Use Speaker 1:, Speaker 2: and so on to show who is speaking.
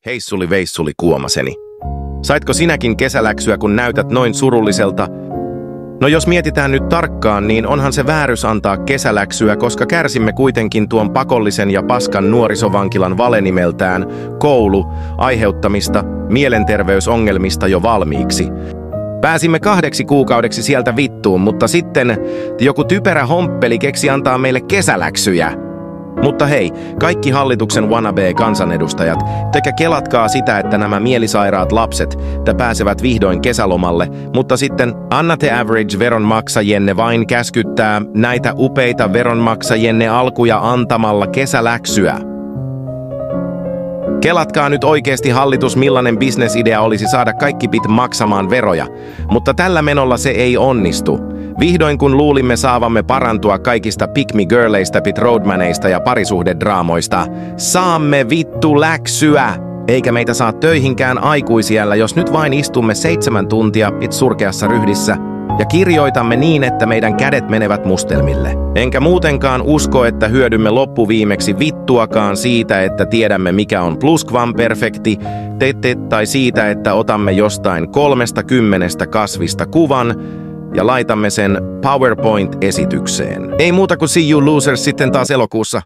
Speaker 1: Heissuli veissuli kuomaseni. Saitko sinäkin kesäläksyä, kun näytät noin surulliselta? No jos mietitään nyt tarkkaan, niin onhan se väärys antaa kesäläksyä, koska kärsimme kuitenkin tuon pakollisen ja paskan nuorisovankilan valenimeltään koulu aiheuttamista mielenterveysongelmista jo valmiiksi. Pääsimme 2 kuukaudeksi sieltä vittuun, mutta sitten joku typerä homppeli keksi antaa meille kesäläksyjä. Mutta hei, kaikki hallituksen wannabe-kansanedustajat, tekä kelatkaa sitä, että nämä mielisairaat lapset pääsevät vihdoin kesälomalle, mutta sitten annatte average veronmaksajienne vain käskyttää näitä upeita veronmaksajienne alkuja antamalla kesäläksyä. Kelatkaa nyt oikeasti hallitus, millainen bisnesidea olisi saada kaikki maksamaan veroja, mutta tällä menolla se ei onnistu. Vihdoin kun luulimme saavamme parantua kaikista pick-me-girleistä, roadmaneista ja parisuhdedraamoista, saamme vittu läksyä! Eikä meitä saa töihinkään aikuisiällä, jos nyt vain istumme 7 tuntia surkeassa ryhdissä ja kirjoitamme niin, että meidän kädet menevät mustelmille. Enkä muutenkaan usko, että hyödymme loppuviimeksi vittuakaan siitä, että tiedämme mikä on plusquamperfekti, tai siitä, että otamme jostain 30 kasvista kuvan ja laitamme sen PowerPoint-esitykseen. Ei muuta kuin see you losers sitten taas elokuussa.